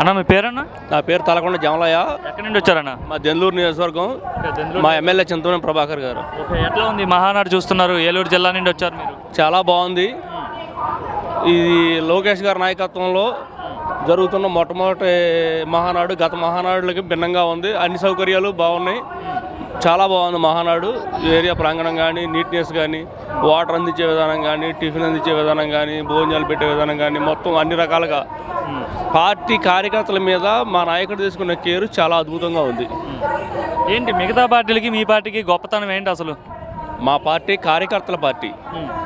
అన్న మీ పేరన్నా? నా పేరు తలకొండ జమలయ్య. ఎక్కడి నుండి వచ్చారన్న? మా దెందులూరు నియోజకవర్గం. మా ఎమ్మెల్యే చింతమనేని ప్రభాకర్ గారు. ఎట్లా ఉంది మహానాడు చూస్తున్నారు? ఏలూరు జిల్లా నుండి వచ్చారు మీరు. చాలా బాగుంది. ఇది లోకేష్ గారి నాయకత్వంలో జరుగుతున్న మొట్టమొదటి మహానాడు. గత మహానాడులకి భిన్నంగా ఉంది. అన్ని సౌకర్యాలు బాగున్నాయి. చాలా బాగుంది మహానాడు. ఏరియా ప్రాంగణం కానీ, నీట్నెస్ కానీ, వాటర్ అందించే విధానం కానీ, టిఫిన్ అందించే విధానం కానీ, భోజనాలు పెట్టే విధానం కానీ, మొత్తం అన్ని రకాలుగా పార్టీ కార్యకర్తల మీద మా నాయకుడు తీసుకున్న కేరు చాలా అద్భుతంగా ఉంది. ఏంటి మిగతా పార్టీలకి మీ పార్టీకి గొప్పతనం ఏంటి అసలు? మా పార్టీ కార్యకర్తల పార్టీ.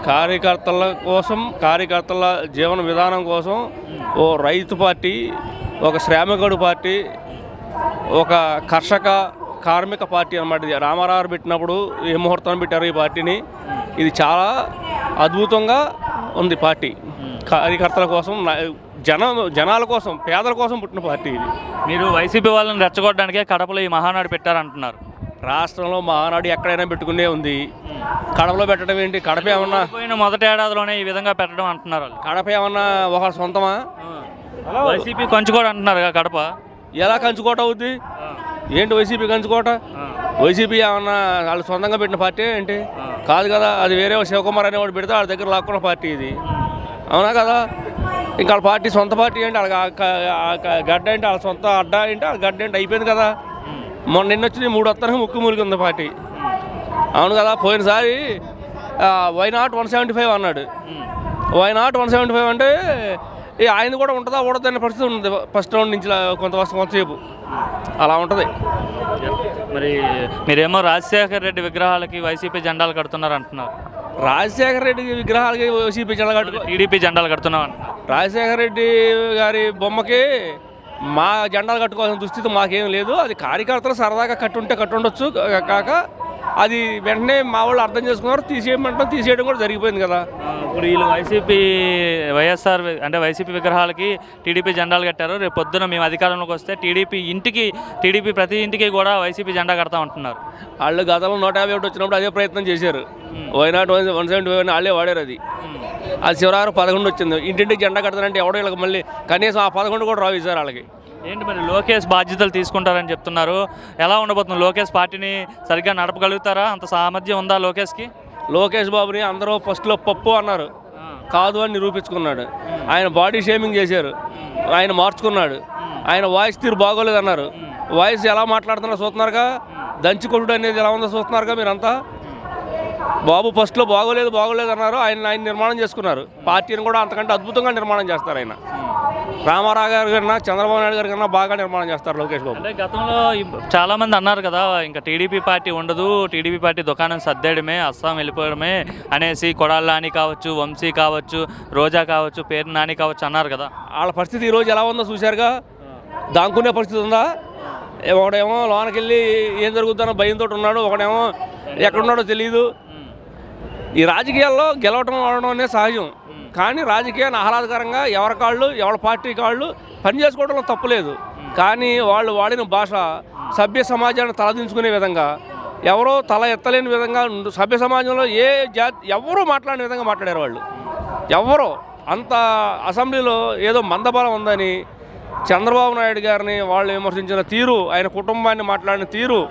కార్యకర్తల కోసం, కార్యకర్తల జీవన విధానం కోసం ఓ రైతు పార్టీ, ఒక శ్రామికుడు పార్టీ, ఒక కర్షక కార్మిక పార్టీ అన్నమాట. ఇది రామారావు పెట్టినప్పుడు ఏ ముహూర్తం పెట్టారు ఈ పార్టీని. ఇది చాలా అద్భుతంగా ఉంది పార్టీ. కార్యకర్తల కోసం, జనాల కోసం, పేదల కోసం పుట్టిన పార్టీ ఇది. మీరు వైసీపీ వాళ్ళని రెచ్చగొట్టడానికే కడపలో ఈ మహానాడు పెట్టారంటున్నారు. రాష్ట్రంలో మహానాడు ఎక్కడైనా పెట్టుకునే ఉంది. కడపలో పెట్టడం ఏంటి? కడప ఏమన్నా పోయిన మొదటి ఏడాదిలోనే ఈ విధంగా పెట్టడం అంటున్నారు. కడప ఏమన్నా ఒక సొంతమా? వైసీపీ కంచుకోట అంటున్నారు కడప. ఎలా కంచుకోట అవుద్ది? ఏంటి వైసీపీ కంచుకోట? వైసీపీ ఏమన్నా వాళ్ళు సొంతంగా పెట్టిన పార్టీ ఏంటి? కాదు కదా. అది వేరే శివకుమార్ అనేవాడు పెడితే వాళ్ళ దగ్గర లాక్కున్న పార్టీ ఇది. అవునా కదా? ఇంకా వాళ్ళ పార్టీ సొంత పార్టీ ఏంటి? వాళ్ళ గడ్డ ఏంటి? వాళ్ళ సొంత అడ్డా ఏంటి? వాళ్ళ గడ్డ ఏంటి? అయిపోయింది కదా. మొన్న నిన్న వచ్చి 3 వస్తానికి ముక్కు మూలికి ఉంది పార్టీ. అవును కదా. పోయినసారి వైనాట్ 175 అన్నాడు. వైనాట్ 175 అంటే ఆయన కూడా ఉంటుందా ఉండదనే పరిస్థితి ఉంది. ఫస్ట్ రౌండ్ నుంచి కొంతసేపు అలా ఉంటుంది. మరి మీరేమో రాజశేఖర రెడ్డి విగ్రహాలకి వైసీపీ జెండాలు కడుతున్నారు అంటున్నారు. రాజశేఖర రెడ్డి విగ్రహాలకి వైసీపీ జెండాలు కట్టు, టీడీపీ జెండాలు కడుతున్నాం అంటున్నారు. రాజశేఖర రెడ్డి గారి బొమ్మకి మా జెండాలు కట్టుకోవాల్సిన దుస్థితి మాకేం లేదు. అది కార్యకర్తలు సరదాగా కట్టుంటే కట్టుండొచ్చు. కాక అది వెంటనే మా వాళ్ళు అర్థం చేసుకున్నారు. తీసేయడం కూడా జరిగిపోయింది కదా. ఇప్పుడు వీళ్ళు వైఎస్ఆర్ అంటే వైసీపీ విగ్రహాలకి టీడీపీ జెండాలు కట్టారు. రేపు పొద్దున మేము అధికారంలోకి వస్తే టీడీపీ ప్రతి ఇంటికి కూడా వైసీపీ జెండా కడతామంటున్నారు. వాళ్ళు గతంలో 151 వచ్చినప్పుడు అదే ప్రయత్నం చేశారు. వైనాట్ 175 వాళ్ళే వాడారు. అది చివరారు 11 వచ్చింది. ఇంటింటికి జెండా కడతానంటే ఎవడో వీళ్ళకి మళ్ళీ కనీసం ఆ 11 కూడా రావు సార్ వాళ్ళకి. ఏంటి మరి లోకేష్ బాధ్యతలు తీసుకుంటారని చెప్తున్నారు. ఎలా ఉండబోతుంది? లోకేష్ పార్టీని సరిగ్గా నడపగలుగుతారా? అంత సామర్థ్యం ఉందా లోకేష్కి? లోకేష్ బాబుని అందరూ ఫస్ట్లో పప్పు అన్నారు, కాదు అని నిరూపించుకున్నాడు. ఆయన బాడీ షేమింగ్ చేశారు, ఆయన మార్చుకున్నాడు. ఆయన వాయిస్ తీరు బాగోలేదు అన్నారు. వాయిస్ ఎలా మాట్లాడుతున్నారో చూస్తున్నారుగా. దంచికొట్టుడు అనేది ఎలా ఉందో చూస్తున్నారుగా మీరంతా. బాబు ఫస్ట్లో బాగోలేదు అన్నారు. ఆయన నిర్మాణం చేసుకున్నారు. పార్టీని కూడా అంతకంటే అద్భుతంగా నిర్మాణం చేస్తారు. ఆయన రామారావు గారి కన్నా, చంద్రబాబు నాయుడు గారి కన్నా బాగా నిర్మాణం చేస్తారు లోకేష్ బాబు. అంటే గతంలో చాలామంది అన్నారు కదా, ఇంకా టీడీపీ పార్టీ ఉండదు, టీడీపీ పార్టీ దుకాణం సర్దేయడమే, అస్సాం వెళ్ళిపోవడమే అనేసి కొడాల నాని కావచ్చు, వంశీ కావచ్చు, రోజా కావచ్చు, పేరు నాని కావచ్చు అన్నారు కదా. వాళ్ళ పరిస్థితి ఈరోజు ఎలా ఉందో చూశారుగా. దాంకునే పరిస్థితి ఉందా? ఒకడేమో లోనకి వెళ్ళి ఏం జరుగుతుందో భయంతో ఉన్నాడు, ఒకడేమో ఎక్కడున్నాడో తెలియదు. ఈ రాజకీయాల్లో గెలవటం ఆడడం అనేది సహజం. కానీ రాజకీయాన్ని ఆహ్లాదకరంగా ఎవరి పార్టీ కాళ్ళు పని చేసుకోవడంలో తప్పులేదు. కానీ వాళ్ళు వాడిన భాష సభ్య సమాజాన్ని తలదించుకునే విధంగా, ఎవరో తల ఎత్తలేని విధంగా, సభ్య సమాజంలో ఎవరూ మాట్లాడిన విధంగా మాట్లాడారు వాళ్ళు. ఎవరో అంత అసెంబ్లీలో ఏదో మందబలం ఉందని చంద్రబాబు నాయుడు గారిని వాళ్ళు విమర్శించిన తీరు, ఆయన కుటుంబాన్ని మాట్లాడిన తీరు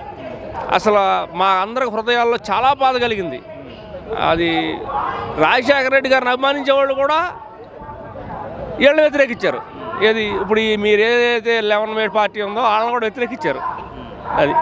అసలు మా అందరి హృదయాల్లో చాలా బాధ కలిగింది. అది రాజశేఖర రెడ్డి గారిని అభిమానించేవాళ్ళు కూడా వీళ్ళని వ్యతిరేకించారు. ఇప్పుడు మీరు ఏదైతే 11 పార్టీ ఉందో వాళ్ళని కూడా వ్యతిరేకించారు. అది